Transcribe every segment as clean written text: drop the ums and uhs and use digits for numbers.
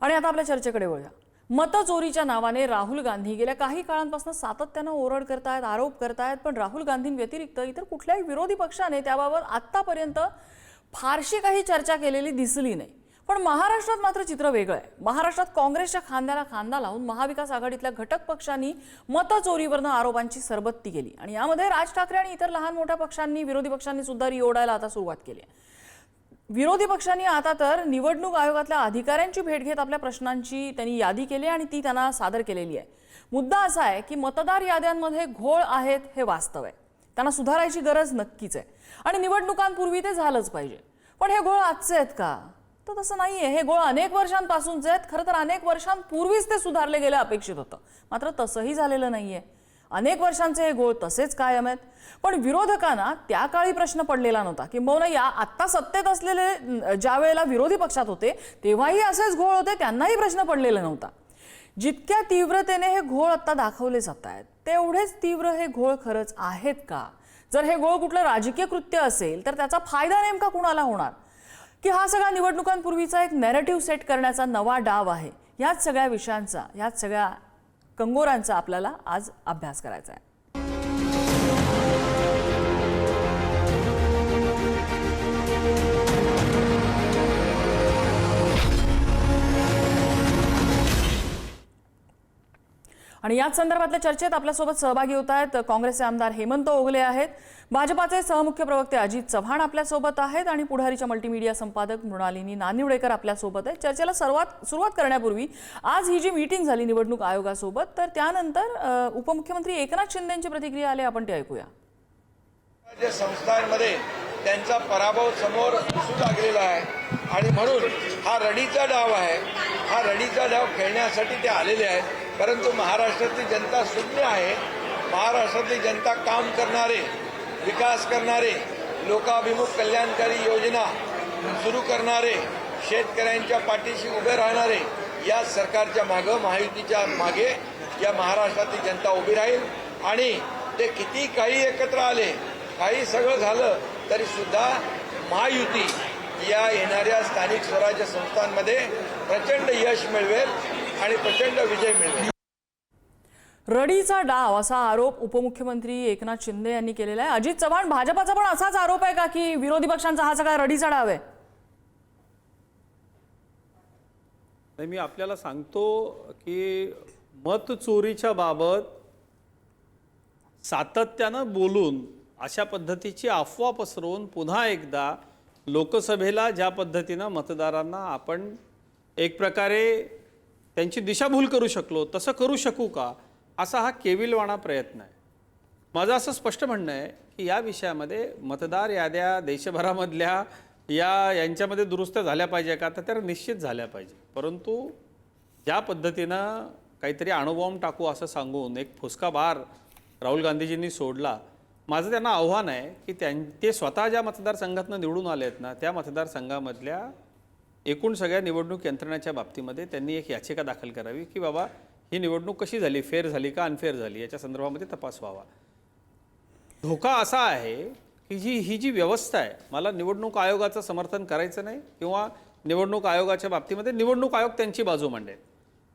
आणि आता आपल्या चर्चेकडे वळूया। मतचोरीच्या नावाने राहुल गांधी गेल्या काही काळांपासून सातत्याने ओरड करतायत, आरोप करतायत, पण राहुल गांधींव्यतिरिक्त इतर कुठल्याही विरोधी पक्षाने त्याबाबत आतापर्यंत फारशी काही चर्चा केलेली दिसली नाही। पण महाराष्ट्रात मात्र चित्र वेगळं आहे। महाराष्ट्रात काँग्रेसच्या खांद्याला खांदा लावून महाविकास आघाडीतल्या घटक पक्षांनी मतचोरीवरनं आरोपांची सरबत्ती केली आणि यामध्ये राज ठाकरे आणि इतर लहान मोठ्या पक्षांनी, विरोधी पक्षांनी सुद्धा ओरडायला आता सुरुवात केली आहे। विरोधी पक्षांनी आता तर निवडणूक आयोगातल्या अधिकाऱ्यांची भेट घेत आपल्या प्रश्नांची त्यांनी यादी केली आणि ती त्यांना सादर केलेली आहे। मुद्दा असा आहे की मतदार याद्यांमध्ये घोळ आहेत हे वास्तव आहे, त्यांना सुधारायची गरज नक्कीच आहे आणि निवडणुकांपूर्वी ते झालंच पाहिजे। पण हे घोळ आजचे आहेत का? तर तसं नाहीये। हे घोळ अनेक वर्षांपासूनचे आहेत। खरं तर अनेक वर्षांपूर्वीच ते सुधारले गेले अपेक्षित होतं, मात्र तसंही झालेलं नाहीये। अनेक वर्षांचे हे घोळ तसेच कायम आहेत। पण विरोधकांना त्या काळी प्रश्न पडलेला नव्हता, किंबहुना या आत्ता सत्तेत असलेले ज्या वेळेला विरोधी पक्षात होते तेव्हाही असेच घोळ होते, त्यांनाही प्रश्न पडलेला नव्हता। जितक्या तीव्रतेने हे घोळ आता दाखवले जात आहेत तेवढेच तीव्र हे घोळ खरंच आहेत का? जर हे घोळ कुठलं राजकीय कृत्य असेल तर त्याचा फायदा नेमका कुणाला होणार, की हा सगळा निवडणुकांपूर्वीचा एक नॅरेटिव्ह सेट करण्याचा नवा डाव आहे? याच सगळ्या विषयांचा, याच सगळ्या कंगोरांचा आपल्याला आज अभ्यास करायचा आहे। आणि याच संदर्भातल्या चर्चेत आपल्यासोबत सहभागी होत आहेत काँग्रेसचे आमदार हेमंत ओगले आहेत, भाजपाचे सहमुख्य प्रवक्ते अजित चव्हाण आपल्यासोबत आहेत आणि पुढारीच्या मल्टीमीडिया संपादक मृणालिनी नानिवडेकर आपल्यासोबत आहेत। चर्चेला सुरुवात करण्यापूर्वी आज ही जी मीटिंग झाली निवडणूक आयोगासोबत, तर त्यानंतर उपमुख्यमंत्री एकनाथ शिंदेंची प्रतिक्रिया आली, आपण ती ऐकूया। राज्य संस्थांमध्ये त्यांचा पराभव समोर दिसू लागलेला आहे आणि म्हणून हा रडीचा डाव आहे। हा रडीचा डाव खेळण्यासाठी ते आलेले आहेत, परंतु महाराष्ट्रातली जनता शून्य आहे। महाराष्ट्रातली जनता काम करणारे, विकास करणारे, लोकाभिमुख कल्याणकारी योजना सुरू करणारे, शेतकऱ्यांच्या पाठीशी उभे राहणारे या सरकारच्या मागे, महायुतीच्या मागे या महाराष्ट्रातली जनता उभी राहील। आणि ते किती काही एकत्र आले, काही सगळं झालं तरी सुद्धा महायुती या येणाऱ्या स्थानिक स्वराज्य संस्थांमध्ये प्रचंड यश मिळवेल आणि प्रचंड विजय मिळवेल। रडीचा डाव असा आरोप उपमुख्यमंत्री एकनाथ शिंदे यांनी केलेला आहे। अजित चव्हाण, भाजपाचा पण असाच आरोप आहे का की विरोधी पक्षांचा हा सगळा रडीचा डाव आहे? मी आपल्याला सांगतो की मत चोरीच्या बाबत सातत्यानं बोलून अशा पद्धतीची अफवा पसरवून पुन्हा एकदा लोकसभेला ज्या पद्धतीनं मतदारांना आपण एक प्रकारे त्यांची दिशाभूल करू शकलो तसं करू शकू का, असा हा केविलवाणा प्रयत्न आहे। माझं असं स्पष्ट म्हणणं आहे की या विषयामध्ये मतदार याद्या देशभरामधल्या यांच्यामध्ये दुरुस्त झाल्या पाहिजे का, तर त्या निश्चित झाल्या पाहिजे। परंतु ज्या पद्धतीनं काहीतरी अणुबॉम्ब टाकू असं सांगून एक फुसका बार राहुल गांधीजींनी सोडला, माझं त्यांना आव्हान आहे की ते स्वतः ज्या मतदारसंघातून निवडून आले आहेत ना, त्या मतदारसंघामधल्या एकूण सगळ्या निवडणूक यंत्रणाच्या बाबतीमध्ये त्यांनी एक याचिका दाखल करावी की बाबा ही निवडणूक कशी झाली, फेअर झाली का अनफेअर झाली, याच्या संदर्भामध्ये तपास व्हावा। धोका असा आहे की ही जी व्यवस्था आहे, मला निवडणूक आयोगाचं समर्थन करायचं नाही किंवा निवडणूक आयोगाच्या बाबतीमध्ये निवडणूक आयोग त्यांची बाजू मांडेल।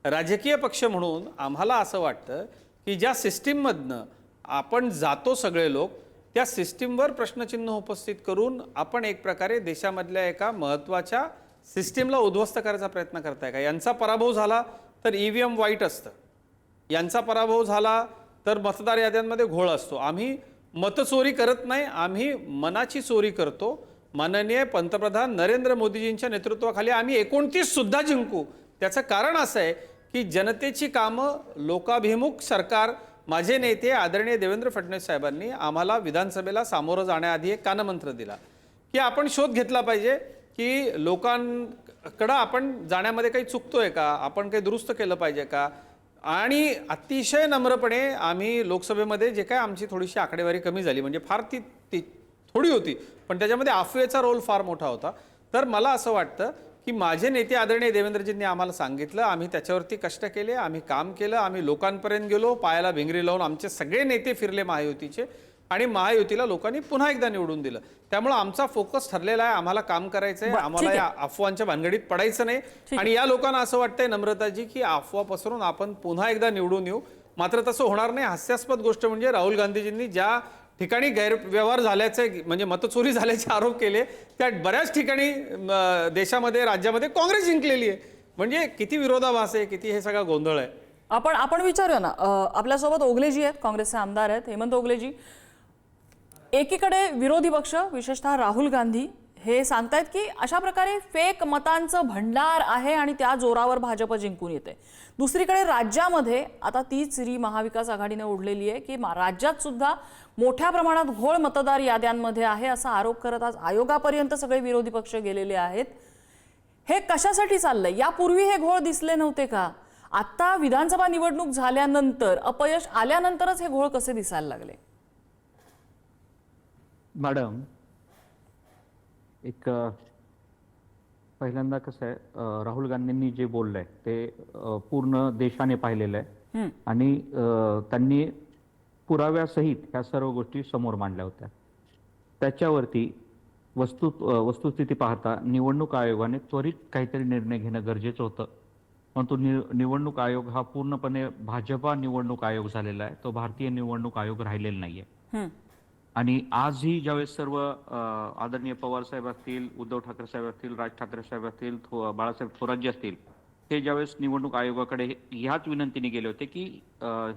राजकीय पक्ष म्हणून आम्हाला असं वाटतं की ज्या सिस्टीममधनं आपण जातो सगळे लोक, त्या सिस्टीमवर प्रश्नचिन्ह उपस्थित करून आपण एक प्रकारे देशामधल्या एका महत्त्वाच्या सिस्टीमला उद्ध्वस्त करायचा प्रयत्न करताय का? यांचा पराभव झाला तर ईव्हीएम वाईट असतं, यांचा पराभव झाला तर मतदार याद्यांमध्ये घोळ असतो। आम्ही मतचोरी करत नाही, आम्ही मनाची चोरी करतो। माननीय पंतप्रधान नरेंद्र मोदीजींच्या नेतृत्वाखाली आम्ही 29 सुद्धा जिंकू। त्याचं कारण असं आहे की जनतेची कामं, लोकाभिमुख सरकार, माझे नेते आदरणीय देवेंद्र फडणवीस साहेबांनी आम्हाला विधानसभेला सामोरं जाण्याआधी एक कानमंत्र दिला की आपण शोध घेतला पाहिजे की लोकांकडे आपण जाण्यामध्ये काही चुकतोय का, आपण काही दुरुस्त केलं पाहिजे का। आणि अतिशय नम्रपणे आम्ही लोकसभेमध्ये जे काय आमची थोडीशी आकडेवारी कमी झाली, म्हणजे फार ती थोडी होती, पण त्याच्यामध्ये अफवेचा रोल फार मोठा होता। तर मला असं वाटतं की माझे नेते आदरणीय देवेंद्रजींनी आम्हाला सांगितलं, आम्ही त्याच्यावरती कष्ट केले, आम्ही काम केलं, आम्ही लोकांपर्यंत गेलो, पायाला भिंगरी लावून आमचे सगळे नेते फिरले महायुतीचे। आणि महायुतीला लोकांनी पुन्हा एकदा निवडून दिलं. त्यामुळे आमचा फोकस ठरलेला आहे, आम्हाला काम करायचंय, आम्हाला या अफवांच्या भानगडीत पडायचं नाही. आणि या लोकांना असं वाटतंय नम्रताजी की अफवा पसरून आपण पुन्हा एकदा निवडून येऊ, मात्र तसं होणार नाही. हास्यास्पद गोष्ट म्हणजे राहुल गांधीजींनी ज्या ठिकाणी गैरव्यवहार झाल्याचे म्हणजे मतचोरी झाल्याचे आरोप केले त्या बऱ्याच ठिकाणी देशामध्ये राज्यामध्ये काँग्रेस जिंकलेली आहे. म्हणजे किती विरोधाभास आहे, किती हे सगळा गोंधळ आहे. आपण विचारूया ना, आपल्यासोबत ओगलेजी आहेत, काँग्रेसचे आमदार आहेत, हेमंत ओगलेजी. एकीकडे विरोधी पक्ष विशेषतः राहुल गांधी हे सांगतायत की अशा प्रकारे फेक मतांचं भंडार आहे आणि त्या जोरावर भाजप जिंकून येते. दुसरीकडे राज्यामध्ये आता तीच री महाविकास आघाडीने ओढलेली आहे की राज्यात सुद्धा मोठ्या प्रमाणात घोळ मतदार याद्यांमध्ये आहे असा आरोप करत आज आयोगापर्यंत सगळे विरोधी पक्ष गेलेले आहेत. हे कशासाठी चाललंय? यापूर्वी हे घोळ दिसले नव्हते का? आता विधानसभा निवडणूक झाल्यानंतर अपयश आल्यानंतरच हे घोळ कसे दिसायला लागले? मॅडम, एक पहिल्यांदा कसं आहे, राहुल गांधींनी जे बोललंय ते पूर्ण देशाने पाहिलेलं आहे आणि त्यांनी पुराव्यासहित ह्या सर्व गोष्टी समोर मांडल्या होत्या. त्याच्यावरती वस्तुस्थिती पाहता निवडणूक आयोगाने त्वरित काहीतरी निर्णय घेणं गरजेचं होतं. परंतु निवडणूक आयोग हा पूर्णपणे भाजपा निवडणूक आयोग झालेला आहे, तो भारतीय निवडणूक आयोग राहिलेला नाहीये. आणि आजही ज्यावेळेस सर्व आदरणीय पवार साहेब असतील, उद्धव ठाकरे साहेब असतील, राज ठाकरे साहेब असतील, बाळासाहेब थोरात असतील, हे ज्यावेळेस निवडणूक आयोगाकडे ह्याच विनंतीने गेले होते की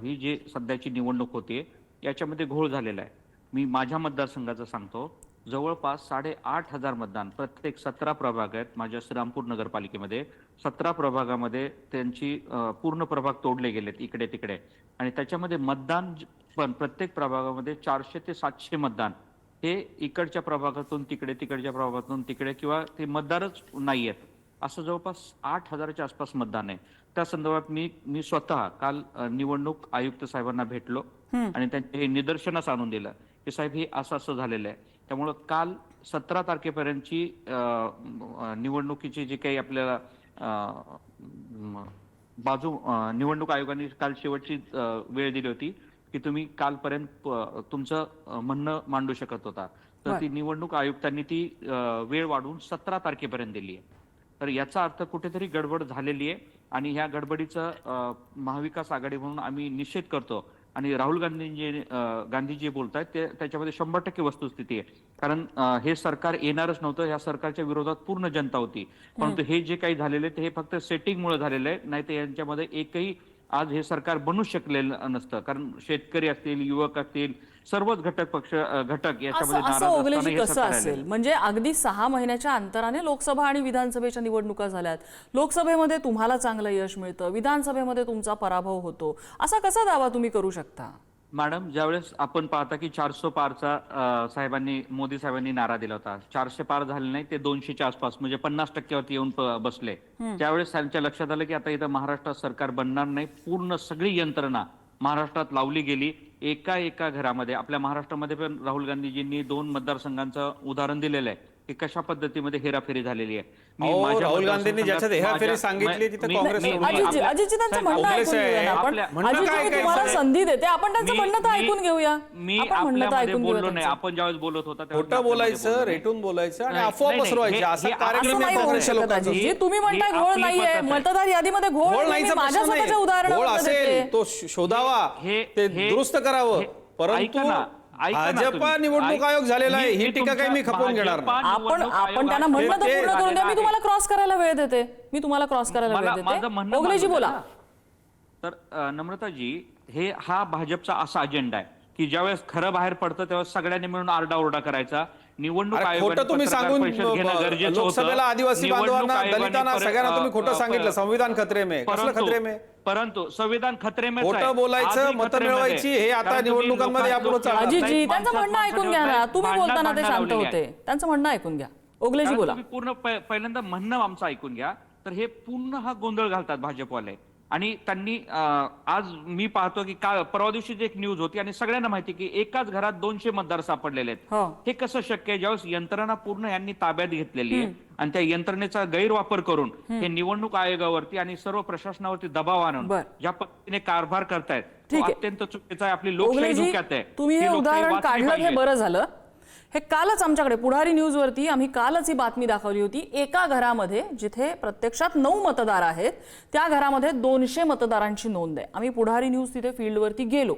ही जी सध्याची निवडणूक होते याच्यामध्ये घोळ झालेला आहे. मी माझ्या मतदारसंघाचं सांगतो, जवळपास 8,500 मतदान, प्रत्येक 17 प्रभाग आहेत माझ्या श्रीरामपूर नगरपालिकेमध्ये. 17 प्रभागामध्ये त्यांची पूर्ण प्रभाग तोडले गेलेत इकडे तिकडे. आणि त्याच्यामध्ये मतदान पण प्रत्येक प्रभागामध्ये 400 ते 700 मतदान हे इकडच्या प्रभागातून तिकडे, तिकडच्या प्रभागातून तिकडे, किंवा ते मतदारच नाही आहेत, असं जवळपास 8,000च्या आसपास मतदान आहे. त्या संदर्भात मी स्वतः काल निवडणूक आयुक्त साहेबांना भेटलो आणि त्यांचे हे निदर्शनास आणून दिलं की साहेब हे असं झालेलं आहे. त्यामुळं काल 17 तारखेपर्यंतची निवडणुकीची जी काही आपल्याला निवडणूक आयोगाने काल शेवटची वेळ दिली होती की तुम्ही कालपर्यंत तुमचं म्हणणं मांडू शकत होता, तर ती निवडणूक आयुक्तांनी ती वेळ वाढवून 17 तारखेपर्यंत दिली आहे. तर याचा अर्थ कुठेतरी गडबड झालेली आहे आणि ह्या गडबडीचा महाविकास आघाडी म्हणून आम्ही निषेध करतो. आणि राहुल गांधी जे बोलतायत ते त्याच्यामध्ये 100% वस्तुस्थिती आहे. कारण हे सरकार येणारच नव्हतं, या सरकारच्या विरोधात पूर्ण जनता होती. परंतु हे जे काही झालेले ते हे फक्त सेटिंगमुळे झालेलं आहे, नाही तर यांच्यामध्ये एकही आज हे सरकार बनू शकलेलं नसतं. कारण शेतकरी असतील, युवक असतील, सर्वच घटक याच्यामध्ये नाराज ओगलेजी असताना हे कसं सरकार असेल? म्हणजे अगदी 6 महिन्याच्या अंतराने लोकसभा आणि विधानसभेच्या निवडणुका झाल्यात. लोकसभेमध्ये तुम्हाला चांगलं यश मिळतं, विधानसभेमध्ये तुमचा पराभव होतो, असा कसा दावा तुम्ही करू शकता? मॅडम, ज्यावेळेस आपण पाहता की 400 पारचा मोदी साहेबांनी नारा दिला होता, 400 पार झाले नाही, ते 200च्या आसपास म्हणजे 50%वरती येऊन बसले. त्यावेळेस त्यांच्या लक्षात आलं की आता इथं महाराष्ट्रात सरकार बनणार नाही. पूर्ण सगळी यंत्रणा महाराष्ट्रात लावली गेली. एका घरामध्ये आपल्या महाराष्ट्रामध्ये पण राहुल गांधीजींनी 2 मतदारसंघांचं उदाहरण दिलेलं आहे की कशा पद्धतीमध्ये हेराफेरी झालेली आहे. राहुल गांधींनी ज्याच्यात हेराफेरी सांगितली तिथे काँग्रेस अजितजी त्यांचं म्हणणं ऐकून घेऊया आपण. अजितजी, मी तुम्हाला संधी देते, आपण त्यांचं म्हणणं तर ऐकून घेऊया. मी आपल्यामध्ये बोललो नाही, आपण ज्यावेळेस बोलत होता खोटं बोलायचं, रेटून बोलायचं आणि अफवा पसरवायची असा कार्यक्रम आहे काँग्रेसच्या लोकांचा. तुम्ही म्हणताय घोळ नाहीये, मतदार यादीमध्ये घोळ नाहीये, माझ्या स्वतःच्या उदाहरण घोळ असेल तो शोधावा, ते दुरुस्त करावं. परंतु भाजपा निवडणूक आयोग झालेला आहे ही टीका काही मी खपवून घेणार नाही. आपण त्यांना म्हणणं तर पूर्ण करून द्या. मी तुम्हाला क्रॉस करायला वेळ देते. ओगलेजी बोला. तर नम्रताजी, हा भाजपचा असा अजेंडा आहे की ज्यावेळेस खरं बाहेर पडतं तेव्हा सगळ्यांनी मिळून आरडाओरडा करायचा. निवडणूक खोटं तुम्ही सांगून लोकसभेला आदिवासी बांधवांना, दलितांना, सगळ्यांना तुम्ही खोटं सांगितलं. संविधान खतरे में, कसलं खतरे में? परंतु संविधान खतरे में खोटं बोलायचं, मतं मिळवायची हे आता निवडणुकांमध्ये यापुढे चालणार नाही. अजितजी, त्यांचं म्हणणं ऐकून घ्या ना. तुम्ही बोलताना ते शांत होते. त्यांचं म्हणणं ऐकून घ्या. ओगलेजी बोला. पूर्ण पहिल्यांदा म्हणणं आमचं ऐकून घ्या. तर हे पूर्ण हा गोंधळ घालतात भाजपवाले. आणि त्यांनी आज मी पाहतो की परवा दिवशी एक न्यूज होती आणि सगळ्यांना माहिती की एकाच घरात 200 मतदार सापडलेले आहेत. हे कसं शक्य आहे? ज्यावेळेस यंत्रणा पूर्ण यांनी ताब्यात घेतलेली आहे आणि त्या यंत्रणेचा गैरवापर करून हे निवडणूक आयोगावरती आणि सर्व प्रशासनावरती दबाव आणून ज्या पद्धतीने कारभार करतायत ठीक आहे. अत्यंत चुकीचा आहे. आपली लोकशाही ओगलेजी, धोक्यात आहे. तुम्ही हे ही लोकशाही उदाहरण वाचली काढलं हे पाहिजे. बरं झालं. हे कालच आमच्याकडे पुढारी न्यूजवरती आम्ही कालच ही बातमी दाखवली होती. एका घरामध्ये जिथे प्रत्यक्षात 9 मतदार आहेत त्या घरामध्ये 200 मतदारांची नोंद आहे. आम्ही पुढारी न्यूज तिथे फील्डवरती गेलो.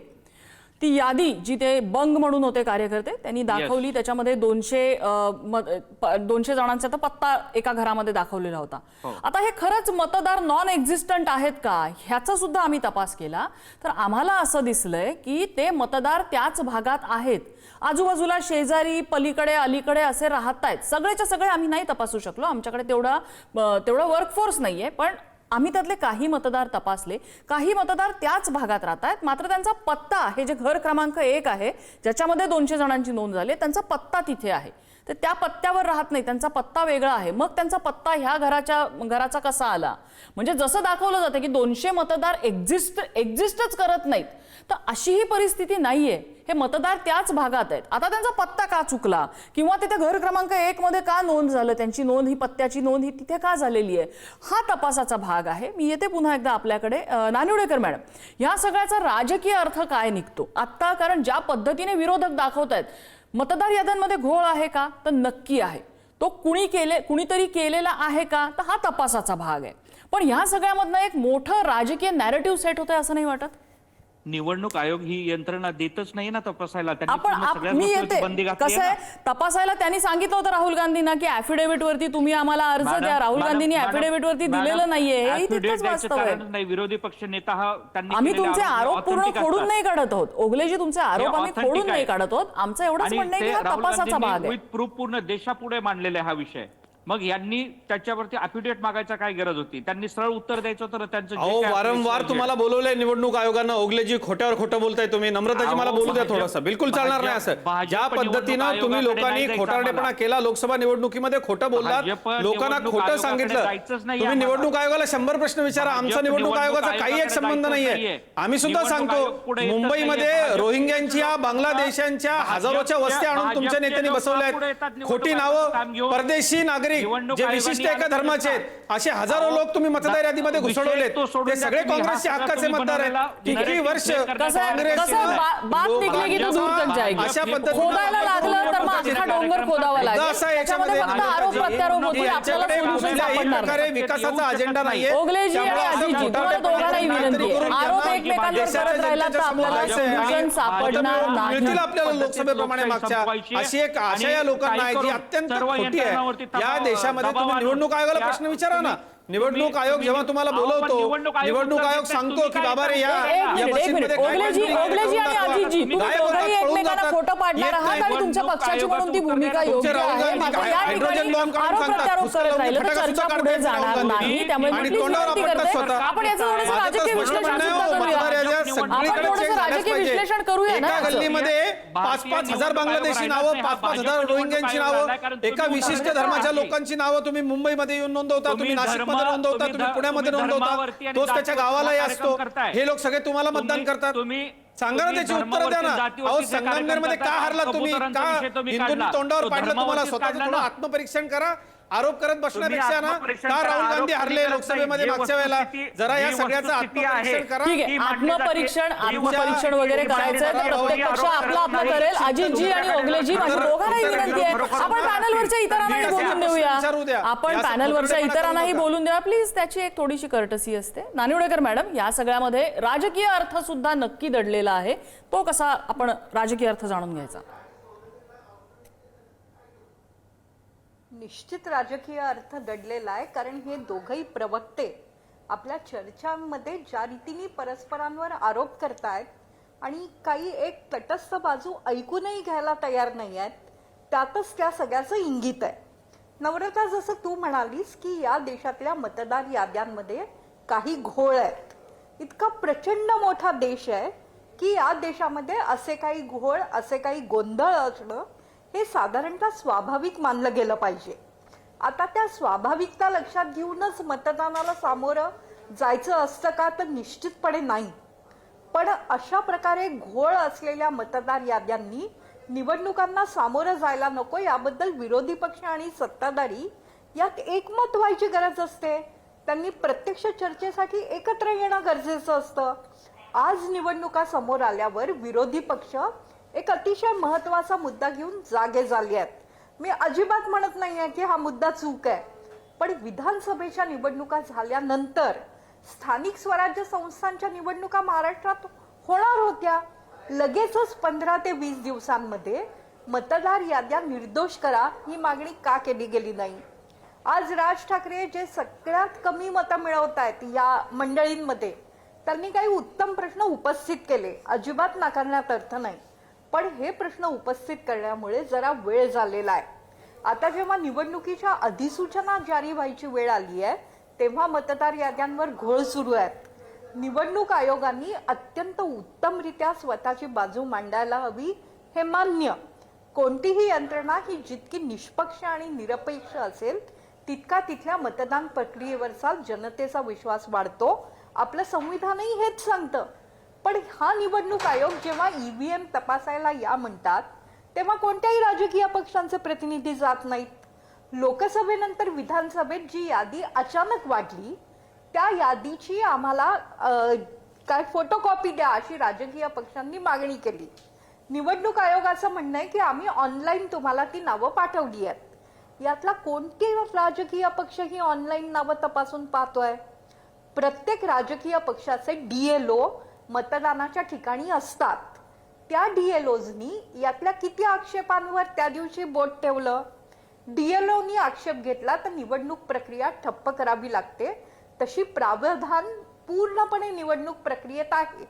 ती यादी जी ते बंग म्हणून होते कार्यकर्ते त्यांनी दाखवली. त्याच्यामध्ये 200 जणांचा तर पत्ता एका घरामध्ये दाखवलेला होता. आता हे खरंच मतदार नॉन एक्झिस्टंट आहेत का ह्याचा सुद्धा आम्ही तपास केला तर आम्हाला असं दिसलंय की ते मतदार त्याच भागात आहेत. आजूबाजूला शेजारी पलीकडे अलीकडे असे राहत आहेत. सगळेच्या सगळे आम्ही नाही तपासू शकलो. आमच्याकडे तेवढा वर्कफोर्स नाहीये. पण आम्ही त्यातले काही मतदार तपासले. काही मतदार त्याच भागात राहत आहेत मात्र त्यांचा पत्ता हे जे घर क्रमांक 1 आहे ज्याच्यामध्ये 200 जणांची नोंद झाली त्यांचा पत्ता तिथे आहे. तर त्या पत्त्यावर राहत नाही. त्यांचा पत्ता वेगळा आहे. मग त्यांचा पत्ता ह्या घराचा कसा आला. म्हणजे जसं दाखवलं जातं की 200 मतदार एक्झिस्टच करत नाहीत तर अशी ही परिस्थिती नाहीये. हे मतदार त्याच भागात आहेत. आता त्यांचा पत्ता का चुकला किंवा तिथे घर क्रमांक 1 मध्ये का नोंद झालं त्यांची नोंद ही पत्त्याची नोंद ही तिथे का झालेली आहे हा तपासाचा भाग आहे. मी येते पुन्हा एकदा आपल्याकडे. नानिवडेकर मॅडम, ह्या सगळ्याचा राजकीय अर्थ काय निघतो आता. कारण ज्या पद्धतीने विरोधक दाखवत आहेत मतदार याद्यांमध्ये घोळ आहे का तर नक्की आहे. तो कुणीतरी केलेला आहे का तर हा तपासाचा भाग आहे. पण ह्या सगळ्यामधनं एक मोठं राजकीय नॅरेटिव्ह सेट होतंय असं नाही वाटत. निवडणूक आयोग ही यंत्रणा देतच नाही ना तपासायला. मी येते कसं आहे तपासायला त्यांनी सांगितलं होतं राहुल गांधींना की ऍफिडेव्हिट वरती तुम्ही आम्हाला अर्ज द्या. राहुल गांधींनी ऍफिडेव्हिट वरती दिलेलं नाहीये हे तिथेच वास्तव आहे. विरोधी पक्ष नेता हा आम्ही तुमचे आरोप पूर्ण खोडून नाही काढत आहोत. ओगलेजी तुमचे आरोप आम्ही खोडून नाही काढत आहोत. आमचं एवढंच म्हणणं आहे की हा तपासाचा भाग आहे. प्रूफ पूर्ण देशापुढे मांडलेला हा विषय. मग यांनी त्याच्यावरती अफिडेव्हिट मागायचा काय गरज होती. त्यांनी सरळ उत्तर द्यायचं तर त्यांचं वारंवार तुम्हाला बोलवलंय निवडणूक आयोगानं. ओगलेजी खोट्यावर खोटं बोलताय तुम्ही. नम्रताजी मला बोलू द्या थोडंसं. बिलकुल चालणार नाही असं. ज्या पद्धतीनं तुम्ही लोकांनी खोटारडेपणा केला लोकसभा निवडणुकीमध्ये खोटं बोललात लोकांना खोटं सांगितलं. तुम्ही निवडणूक आयोगाला 100 प्रश्न विचारा. आमचा निवडणूक आयोगाचा काही एक संबंध नाहीये. आम्ही सुद्धा सांगतो मुंबईमध्ये रोहिंग्यांच्या बांगलादेशांच्या हजारोच्या वस्त्या आणून तुमच्या नेत्यांनी बसवल्या आहेत. खोटी नावं परदेशी नागरिक जे विशिष्ट एका धर्माचे आहेत असे हजारो लोक तुम्ही मतदार यादीमध्ये घुसडवलेत. ते सगळे काँग्रेसचे हक्काचे मतदार आहेत. किती वर्ष काँग्रेस अशा पद्धतीने खोदायला लागलं तर मग अख्खा डोंगर खोदावा लागेल. त्याच्यामध्ये फक्त आरोप प्रत्यारोप होतील. आपल्याला सोल्युशन सापडणार नाही. विकासाचा अजेंडा नाहीये. ओगलेजी आणि अजितजी तुम्हाला दोघांनाही विनंती आहे. आरोप एकमेकांवर करत राहिला तर आपल्याला सोल्युशन सापडणार नाही. मिळतील आपल्याला लोकसभेप्रमाणे मागच्या. अशी एक आशा या लोकांना आहे जी अत्यंत खोटी आहे. या देशामध्ये तुम्ही निवडणूक आयोगाला प्रश्न विचारा ना. निवडणूक आयोग जेव्हा तुम्हाला बोलवतो निवडणूक आयोग सांगतो की बाबा रे या मशीनमध्ये ओगलेजी आणि अजितजी तुम्ही दोघंही एकमेकांना खोटं पाडणार आहात आणि तुमच्या पक्षाची म्हणून ती भूमिका योग्य आहे. मात्र या ठिकाणी आरोप प्रत्यारोप करत राहिलं तर चर्चा पुढे जाणार नाही. त्यामुळे मी प्लीज विनंती करते आपण याचं थोडंसं राजकीय विश्लेषण सुद्धा करूया. आपण थोडंसं राजकीय विश्लेषण करूया ना. एका गल्लीमध्ये 5-5 हजार बांगलादेशी नावं 5-5 हजार रोहिंग्यांची नावं एका विशिष्ट धर्माच्या लोकांची नावं तुम्ही मुंबईमध्ये येऊन नोंदवता. तुम्ही नाशिक नोंदवता. तुम्ही पुण्यामध्ये नोंदवता. तोच त्याच्या गावालाही असतो. हे लोक सगळे तुम्हाला मतदान करतात. सांगा ना त्याची उत्तर द्या ना. अहो संगमनेरमध्ये का हारला तुम्ही. का हिंदूंनी तोंडावर पाडलं तुम्हाला. स्वतःचं थोडं आत्मपरीक्षण करा. आरोप करत बसण्यापेक्षा ना का राहुल गांधी हरले लोकसभेमध्ये मागच्या वेळेला जरा या सगळ्याचं आत्मपरीक्षण करा. ठीक आहे आत्मपरीक्षण वगैरे करायचं तर प्रत्येक पक्ष आपला करेल. अजितजी आणि ओगलेजी माझी दोघांनाही विनंती आहे आपण पॅनलवरच्या इतरांनाही बोलून देऊया. आपण पॅनलवरच्या इतरांनाही बोलून देऊया प्लीज. त्याची एक थोडीशी कर्टसी असते. नानिवडेकर मॅडम या सगळ्यामध्ये राजकीय अर्थ सुद्धा नक्की दडलेला आहे. तो कसा आपण राजकीय अर्थ जाणून घ्यायचा. निश्चित राजकीय अर्थ दडलेला आहे. कारण हे दोघही प्रवक्ते आपल्या चर्चांमध्ये ज्या रीतीने परस्परांवर आरोप करतायत आणि काही एक तटस्थ बाजू ऐकूनही घ्यायला तयार नाही आहेत त्यातच त्या सगळ्याचं इंगित आहे. नम्रता जसं तू म्हणालीस की या देशातल्या मतदार याद्यांमध्ये काही घोळ आहेत. इतका प्रचंड मोठा देश आहे की या देशामध्ये असे काही घोळ असे काही गोंधळ असणं हे साधारणतः स्वाभाविक मानलं गेलं पाहिजे. आता त्या स्वाभाविकता लक्षात घेऊनच मतदानाला सामोरं जायचं असतं का तर निश्चितपणे नाही. पण अशा प्रकारे घोळ असलेल्या मतदार याद्यांनी निवडणुकांना सामोरं जायला नको याबद्दल विरोधी पक्ष आणि सत्ताधारी यात एकमत व्हायची गरज असते. त्यांनी प्रत्यक्ष चर्चेसाठी एकत्र येणं गरजेचं असतं. आज निवडणुका समोर आल्यावर विरोधी पक्ष एक अतिशय महत्वाचा मुद्दा घेऊन जागे झाले आहेत. मी अजिबात म्हणत नाहीये की हा मुद्दा चूक आहे, पण विधानसभेच्या निवडणुका झाल्यानंतर स्थानिक स्वराज्य संस्थांच्या निवडणुका महाराष्ट्रात होणार होत्या. लगेचच 15 ते 20 दिवसांमध्ये मतदार याद्या निर्दोष करा ही मागणी का केली गेली नाही? आज राज ठाकरे जे सगळ्यात कमी मतं मिळवत आहेत या मंडळींमध्ये, त्यांनी काही उत्तम प्रश्न उपस्थित केले, अजिबात नाकारण्यात अर्थ नाही, पण हे प्रश्न उपस्थित करण्यामुळे जरा वेळ झालेला आहे. आता जेव्हा निवडणुकीच्या अधिसूचना जारी व्हायची वेळ आली आहे तेव्हा मतदार याद्यांवर घोळ सुरू आहेत. निवडणूक आयोगाने अत्यंत उत्तमरित्या स्वतःची बाजू मांडायला हवी हे मान्य. कोणतीही यंत्रणा ही जितकी निष्पक्ष आणि निरपेक्ष असेल तितका तिथल्या मतदान प्रक्रियेवरचा जनतेचा विश्वास वाढतो. आपलं संविधानही हेच सांगतं. पण हा निवडणूक आयोग जेव्हा ईव्हीएम तपासायला या म्हणतात तेव्हा कोणत्याही राजकीय पक्षांचे प्रतिनिधी जात नाहीत. लोकसभेनंतर विधानसभेत जी यादी अचानक वाढली त्या यादीची आम्हाला काय फोटोकॉपी द्या अशी राजकीय पक्षांनी मागणी केली. निवडणूक आयोगाचं म्हणणं आहे की आम्ही ऑनलाईन तुम्हाला ती नावं पाठवली आहेत. यातला कोणते राजकीय पक्ष ही ऑनलाईन नावं तपासून पाहतोय? प्रत्येक राजकीय पक्षाचे डीएलओ मतदानाच्या ठिकाणी असतात. त्या डीएलओजनी यातल्या किती आक्षेपांवर त्या दिवशी बोट ठेवलं? डीएलओनी आक्षेप घेतला तर निवडणूक प्रक्रिया ठप्प करावी लागते. तशी प्रावधान पूर्णपणे निवडणूक प्रक्रियेत आहे,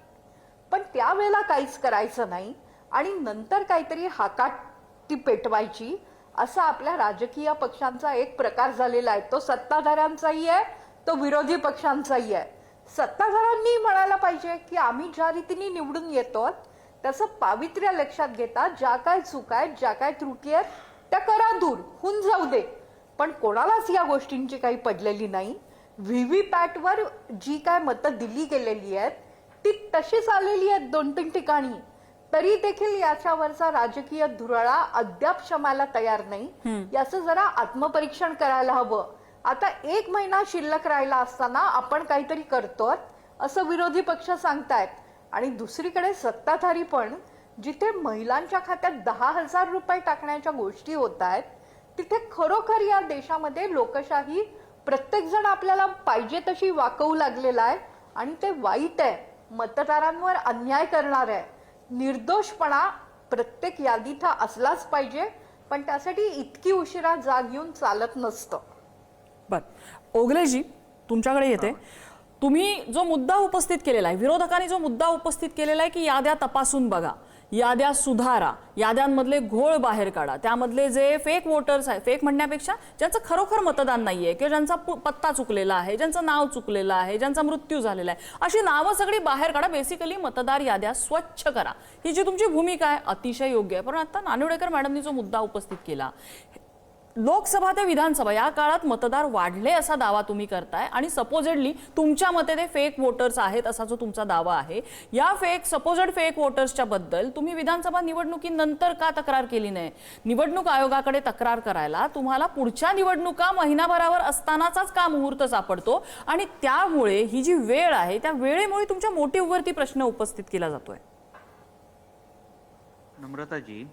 पण त्यावेळेला काहीच करायचं नाही आणि नंतर काहीतरी हाकाटी पेटवायची असा आपल्या राजकीय पक्षांचा एक प्रकार झालेला आहे. तो सत्ताधाऱ्यांचाही आहे, तो विरोधी पक्षांचाही आहे. सत्ताधाऱ्यांनी म्हणायला पाहिजे की आम्ही ज्या रीतीने निवडून येतो त्याचं पावित्र्य लक्षात घेता ज्या काय चुका आहेत, ज्या काय त्रुटी आहेत त्या करा दूर, होऊन जाऊ दे. पण कोणालाच या गोष्टींची काही पडलेली नाही. व्हीव्हीपॅटवर जी काय मतं दिली गेलेली आहेत ती तशीच आलेली आहेत 2-3 ठिकाणी. तरी देखील याच्यावरचा राजकीय धुराळा अद्याप शमायला तयार नाही. याचं जरा आत्मपरीक्षण करायला हवं. आता 1 महिना शिल्लक राहिला असताना आपण काहीतरी करतोय असं विरोधी पक्ष सांगतायत आणि दुसरीकडे सत्ताधारी पण जिथे महिलांच्या खात्यात 10,000 रुपये टाकण्याच्या गोष्टी होत आहेत तिथे खरोखर या देशामध्ये लोकशाही प्रत्येक जण आपल्याला पाहिजे तशी वाकवू लागलेला आहे आणि ते वाईट आहे. मतदारांवर अन्याय करणार आहे. निर्दोषपणा प्रत्येक यादीत हा असलाच पाहिजे, पण त्यासाठी इतकी उशिरा जाग घेऊन चालत नसतं. बर, ओगलेजी तुमच्याकडे येते. तुम्ही जो मुद्दा उपस्थित केलेला आहे, विरोधकांनी जो मुद्दा उपस्थित केलेला आहे की याद्या तपासून बघा, याद्या सुधारा, याद्यांमधले घोळ बाहेर काढा, त्यामधले जे फेक वोटर्स आहेत, फेक म्हणण्यापेक्षा ज्यांचं खरोखर मतदान नाहीये किंवा ज्यांचा पत्ता चुकलेला आहे, ज्यांचं नाव चुकलेलं आहे, ज्यांचा मृत्यू झालेला आहे, अशी नावं सगळी बाहेर काढा. बेसिकली मतदार याद्या स्वच्छ करा, ही जी तुमची भूमिका आहे अतिशय योग्य आहे. पण आता नानिवडेकर मॅडमनी जो मुद्दा उपस्थित केला, लोकसभा ते विधानसभा या काळात मतदार वाढले असा दावा तुम्ही करताय आणि सपोजेडली तुमच्या मते ते फेक वोटर्स आहेत असा जो तुमचा दावा आहे, या सपोजेड फेक वोटर्सच्या बद्दल तुम्ही विधानसभा निवडणुकीनंतर का तक्रार केली नाही? निवडणूक आयोगाकडे तक्रार करायला तुम्हाला पुढच्या निवडणुका महिनाभरावर असतानाचाच का मुहूर्त सापडतो आणि त्यामुळे ही जी वेळ आहे त्या वेळेमुळे तुमच्या मोटिव्हवरती प्रश्न उपस्थित केला जातोय. नम्रताजी,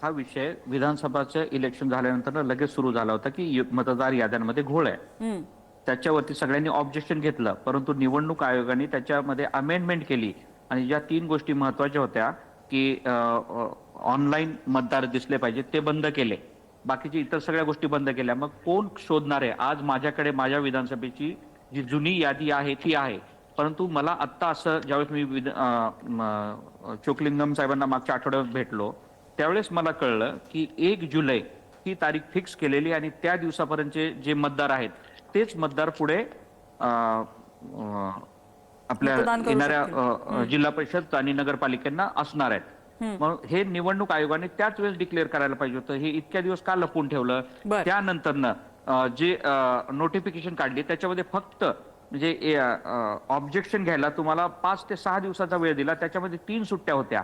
हा विषय विधानसभाचं इलेक्शन झाल्यानंतर लगेच सुरू झाला होता की मतदार याद्यांमध्ये घोळ आहे. त्याच्यावरती सगळ्यांनी ऑब्जेक्शन घेतलं, परंतु निवडणूक आयोगाने त्याच्यामध्ये अमेंडमेंट केली आणि ज्या 3 गोष्टी महत्वाच्या होत्या की ऑनलाईन मतदार दिसले पाहिजे ते बंद केले, बाकीची इतर सगळ्या गोष्टी बंद केल्या. मग कोण शोधणार आहे? आज माझ्याकडे माझ्या विधानसभेची जी जुनी यादी आहे ती आहे, परंतु मला आत्ता असं ज्यावेळेस मी चोकलिंगम साहेबांना मागच्या आठवड्यात भेटलो त्यावेळेस मला कळलं की 1 जुलै ही तारीख फिक्स केलेली आणि त्या दिवसापर्यंतचे जे मतदार आहेत तेच मतदार पुढे आपल्या येणाऱ्या जिल्हा परिषद आणि नगरपालिकांना असणार आहेत. मग हे निवडणूक आयोगाने त्याच वेळेस डिक्लेअर करायला पाहिजे होतं. हे इतक्या दिवस का लपवून ठेवलं? त्यानंतरनं जे नोटिफिकेशन काढली त्याच्यामध्ये फक्त म्हणजे ऑब्जेक्शन घ्यायला तुम्हाला 5 ते 6 दिवसाचा वेळ दिला, त्याच्यामध्ये 3 सुट्ट्या होत्या.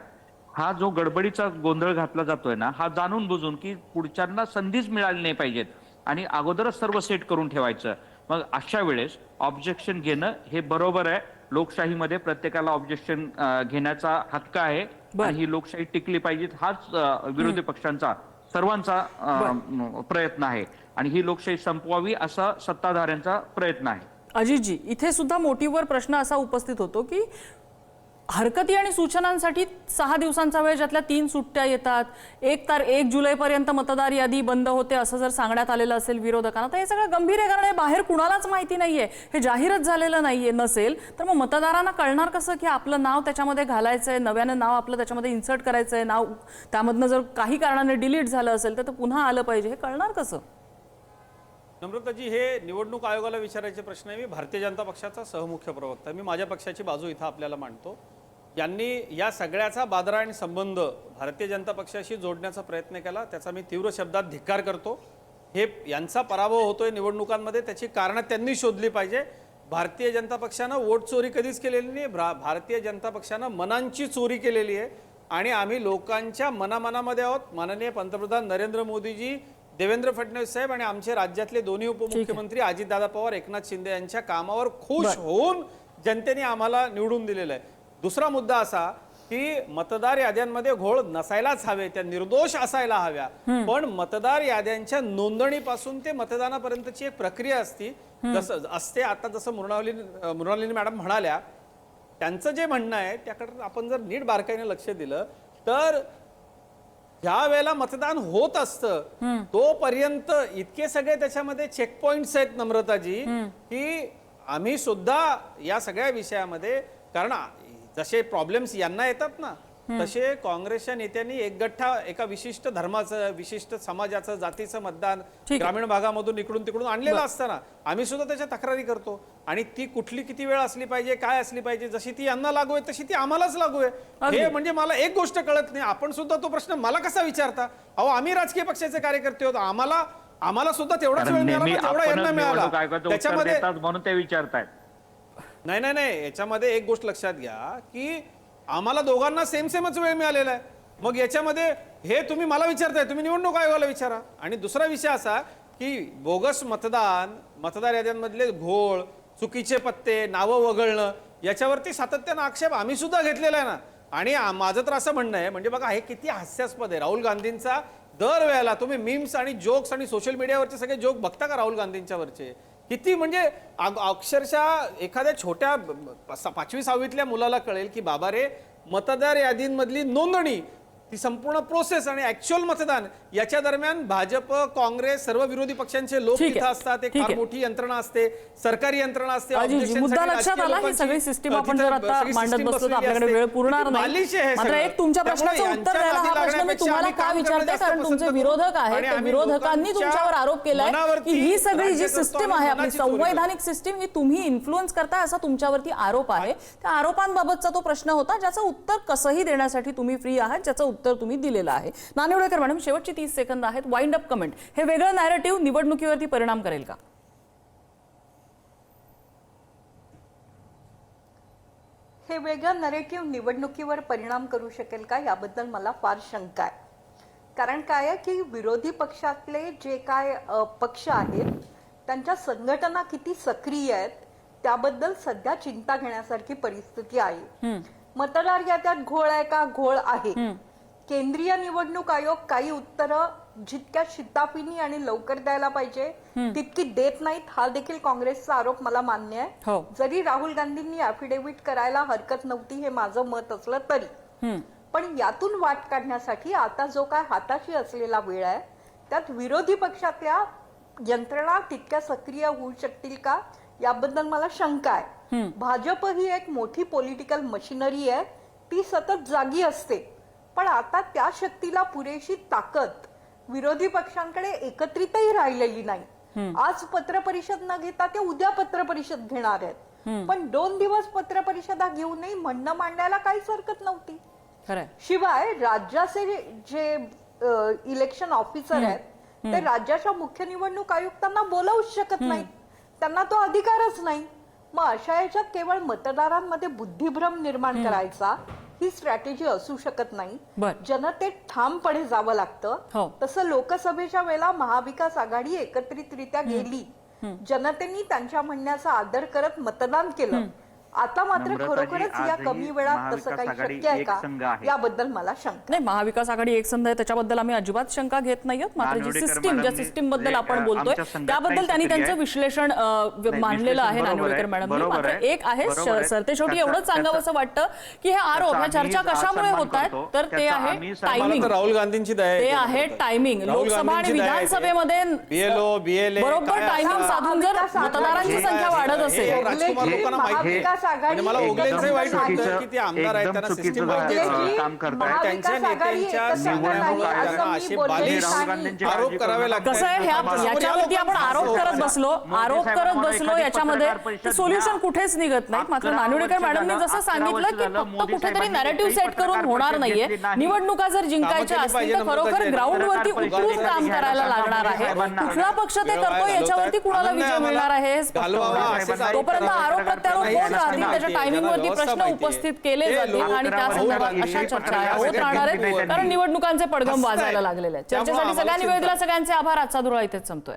हा जो गडबडीचा गोंधळ घातला जातोय ना, हा जाणून बुजून की पुढच्यांना संधीच मिळाली नाही पाहिजेत आणि अगोदरच सर्व सेट करून ठेवायचं. मग अशा वेळेस ऑब्जेक्शन घेणं हे बरोबर आहे लोकशाहीमध्ये प्रत्येकाला ऑब्जेक्शन घेण्याचा हक्क आहे आणि ही लोकशाही टिकली पाहिजे, हाच विरोधी पक्षांचा सर्वांचा प्रयत्न आहे आणि ही लोकशाही संपवावी असा सत्ताधाऱ्यांचा प्रयत्न आहे. अजितजी, इथे सुद्धा मोटिव्हवर प्रश्न असा उपस्थित होतो की हरकती आणि सूचनांसाठी 6 दिवसांचा वेळ, ज्यातल्या 3 सुट्ट्या येतात, 1 जुलैपर्यंत मतदार यादी बंद होते असं जर सांगण्यात आलेलं असेल विरोधकांना, तर हे सगळं गंभीर आहे. कारण हे बाहेर कुणालाच माहिती नाहीये, हे जाहीरच झालेलं नाहीये नसेल तर मग मतदारांना कळणार कसं की आपलं नाव त्याच्यामध्ये घालायचंय, नव्यानं नाव आपलं त्याच्यामध्ये इन्सर्ट करायचंय, नाव त्यामधनं जर काही कारणाने डिलीट झालं असेल तर ते पुन्हा आलं पाहिजे, हे कळणार कसं? नम्रताजी, हे निवडणूक आयोगाला विचारायचे प्रश्न आहे. मी भारतीय जनता पक्षाचा सहमुख्य प्रवक्ता, मी माझ्या पक्षाची बाजू इथं आपल्याला मांडतो. यांनी या सगळ्याचा बादरा आणि संबंध भारतीय जनता पक्षाशी जोडण्याचा प्रयत्न केला, त्याचा मी तीव्र शब्दात धिक्कार करतो. हे यांचा पराभव होतोय निवडणुकांमध्ये, त्याची कारणं त्यांनी शोधली पाहिजे. भारतीय जनता पक्षानं वोट चोरी कधीच केलेली नाही. भारतीय जनता पक्षानं मनांची चोरी केलेली आहे आणि आम्ही लोकांच्या मनामध्ये आहोत. माननीय पंतप्रधान नरेंद्र मोदीजी, देवेंद्र फडणवीस साहेब आणि आमचे राज्यातले दोन्ही उपमुख्यमंत्री अजितदादा पवार, एकनाथ शिंदे यांच्या कामावर खुश होऊन जनतेने आम्हाला निवडून दिलेलं आहे. दुसरा मुद्दा असा की मतदार याद्यांमध्ये घोळ नसायलाच हवे, त्या निर्दोष असायला हव्या. पण मतदार याद्यांच्या नोंदणीपासून ते मतदानापर्यंतची एक प्रक्रिया असते. आता जसं मृणालिनी मॅडम म्हणाल्या, त्यांचं जे म्हणणं आहे त्याकडे आपण जर नीट बारकाईने लक्ष दिलं तर ज्या वेळेला मतदान होत असतं तोपर्यंत इतके सगळे त्याच्यामध्ये चेक पॉइंट्स आहेत नम्रताजी, की आम्ही सुद्धा या सगळ्या विषयामध्ये, कारण जसे प्रॉब्लेम्स यांना येतात ना तसे काँग्रेसच्या नेत्यांनी एक गठ्ठा एका विशिष्ट धर्माचं, विशिष्ट समाजाचं, जातीचं मतदान ग्रामीण भागामधून इकडून तिकडून आणलेलं असताना आम्ही सुद्धा त्याच्या तक्रारी करतो. आणि ती कुठली किती वेळ असली पाहिजे, काय असली पाहिजे, जशी ती यांना लागू आहे तशी ती आम्हालाच लागू आहे. हे म्हणजे मला एक गोष्ट कळत नाही, आपण सुद्धा तो प्रश्न मला कसा विचारता? अहो, आम्ही राजकीय पक्षाचे कार्यकर्ते होतो, आम्हाला सुद्धा तेवढाच वेळ मिळाला, तेवढा यांना मिळाला. त्याच्यामध्ये म्हणून ते विचारतायत. नाही, याच्यामध्ये एक गोष्ट लक्षात घ्या की आम्हाला दोघांना सेमच वेळ मिळालेला आहे. मग याच्यामध्ये हे तुम्ही मला विचारताय, तुम्ही निवडणूक आयोगाला विचारा. आणि दुसरा विषय असा की बोगस मतदार याद्यांमधले घोळ, चुकीचे पत्ते, नावं वगळणं, याच्यावरती सातत्यानं आक्षेप आम्ही सुद्धा घेतलेला आहे ना. आणि माझं तर असं म्हणणं आहे, म्हणजे बघा हे किती हास्यास्पद आहे. राहुल गांधींचा दर वेळेला तुम्ही मीम्स आणि जोक्स आणि सोशल मीडियावरचे सगळे जोक बघता का राहुल गांधींच्यावरचे? किती म्हणजे अक्षरशः एखाद्या छोट्या 5वी 6वीतल्या मुलाला कळेल की बाबा रे, मतदार यादींमधली नोंदणी, ती संपूर्ण प्रोसेस आणि ऍक्च्युअल मतदान याच्या दरम्यान भाजप, काँग्रेस, सर्व विरोधी पक्षांचे लोक तिथे असतात. एक फार मोठी यंत्रणा असते, सरकारी यंत्रणा असते. मुद्दा लक्षात आला, ही सगळी सिस्टीम आपण जर आता मांडत बसलो तर आपल्याकडे वेळ पुरणार नाही. मात्र एक तुमच्या प्रश्नाचं उत्तर द्यायला हा प्रश्न मी तुम्हाला का विचारते, कारण तुमचे विरोधक आहेत, त्या विरोधकांनी तुमच्यावर आरोप केलाय की ही सगळी जी सिस्टीम आहे, आपली संवैधानिक सिस्टीम, ही तुम्ही इन्फ्लुएन्स करताय असा तुमच्यावरती आरोप आहे. त्या आरोपांबाबतचा तो प्रश्न होता, ज्याचं उत्तर कसंही देण्यासाठी तुम्ही फ्री आहात, ज्याचं उत्तर तुम्ही दिलेलं आहे. नानिवडेकर मॅडम, शेवटची 30 सेकंद आहेत. वाइंड अप कमेंट, हे वेगळं नॅरेटिव्ह निवडणुकीवरती परिणाम करेल का? हे वेगळं नरेटिव्ह निवडणुकीवर परिणाम करू शकेल का, याबद्दल मला फार शंका आहे. कारण काय आहे की विरोधी पक्षातले जे काय पक्ष आहेत त्यांच्या संघटना किती सक्रिय आहेत त्याबद्दल सध्या चिंता घेण्यासारखी परिस्थिती आहे. मतदार याद्यात घोळ आहे का? घोळ आहे. केंद्रीय निवडणूक आयोग काही उत्तरं जितक्या शिताफीनी आणि लवकर द्यायला पाहिजे तितकी देत नाहीत, हा देखील काँग्रेसचा आरोप मला मान्य आहे. जरी राहुल गांधींनी अॅफिडेव्हिट करायला हरकत नव्हती हे माझं मत असलं तरी, पण यातून वाट काढण्यासाठी आता जो काय हाताशी असलेला वेळ आहे त्यात विरोधी पक्षातल्या यंत्रणा तितक्या सक्रिय होऊ शकतील का याबद्दल मला शंका आहे. भाजप ही एक मोठी पॉलिटिकल मशिनरी आहे, ती सतत जागी असते, पण आता त्या शक्तीला पुरेशी ताकद विरोधी पक्षांकडे एकत्रितही राहिलेली नाही. आज पत्रपरिषद न घेता ते उद्या पत्रपरिषद घेणार आहेत, पण 2 दिवस पत्रपरिषदा घेऊनही म्हणणं मांडायला काहीच हरकत नव्हती. शिवाय राज्याचे जे इलेक्शन ऑफिसर आहेत ते राज्याच्या मुख्य निवडणूक आयुक्तांना बोलावूच शकत नाहीत, त्यांना तो अधिकारच नाही. मग अशा याच्यात केवळ मतदारांमध्ये बुद्धिभ्रम निर्माण करायचा ही स्ट्रॅटेजी असू शकत नाही. जनतेत ठामपणे जावं लागतं. तसं लोकसभेच्या वेळेला महाविकास आघाडी एकत्रितरित्या गेली, जनतेने त्यांच्या म्हणण्याचा आदर करत मतदान केलं आता मात्र नम्रताजी, खरोखरच या आजही कमी वेळात तसं महाविकास काही आघाडी शक्य आहे एकसंघ का आहे. याबद्दल मला शंका नाही, महाविकास आघाडी एक संघ आहे त्याच्याबद्दल आम्ही अजिबात शंका घेत नाहीयेत. मात्र जी नानिवडेकर सिस्टीम, ज्या मॅडमनी सिस्टीम बद्दल जे, आपण बोलतोय आमच्या संघात त्याबद्दल काही त्यांनी सक्रिय त्यांचं आहे. विश्लेषण मांडलेलं आहे बरोबर नानिवडेकर आहे, मॅडमनी. बरोबर मात्र आहे, एक आहे बरोबर आहे. सरतेशेवटी एवढंच सांगावं असं वाटतं की हे आरोप, ह्या त्याचा चर्चा आम्ही कशामुळे सन्मान होत आहेत करतो. तर ते त्याचा आहे आम्ही सन्मान मला टायमिंग. तर राहुल गांधींची दया ते येते. आहे टायमिंग. राहुल लोकसभा आणि गांधींची दया येते. विधानसभेमध्ये BLO, BLA बरोबर काय टायमिंग असतं? साधून जर मतदारांची संख्या वाढत हे असेल राजकुमार लोकांना माहिती आहे. महाविकास आघाडी म्हणजे मला एकच ओगलेंचंही वाईट नाही. वाटतं की ते आमदार आहेत, त्यांना एकदम सिस्टीम चुकीचं माहिती आहे. ओगलेजी, काम करताय. महाविकास त्यांच्या आघाडी नेत्यांच्या एकच संघ नाही, निवडणुका असं त्यांना मी असे बोलले बालिश नाही. आरोप करावे लागतात. कसं आहे, याच्यावरती आपण आरोप करत बसलो याच्यामध्ये सोल्युशन कुठेच निघत नाही. मात्र नानिवडेकर मॅडमनी जसं सांगितलं की फक्त कुठेतरी नॅरेटिव्ह सेट करून होणार नाहीये. निवडणुका जर जिंकायच्या असतील तर खरोखर ग्राउंडवरती उतरून काम करायला लागणार आहे. कुठला पक्ष ते करतो याच्यावरती कुणाला विजय मिळणार आहे हे स्पष्ट होणार. तोपर्यंत आरोप प्रत्यारोप होत राहतील, त्याच्या टायमिंगवरती प्रश्न उपस्थित केले जातील आणि त्या संदर्भात अशा चर्चा होत राहणार आहेत. कारण निवडणुकांचे पडघम वाजायला लागलेले आहेत. चर्चेसाठी सगळ्यांनी वेळ दिला, सगळ्यांचे आभार. आजचा धुळा इथेच संपतोय.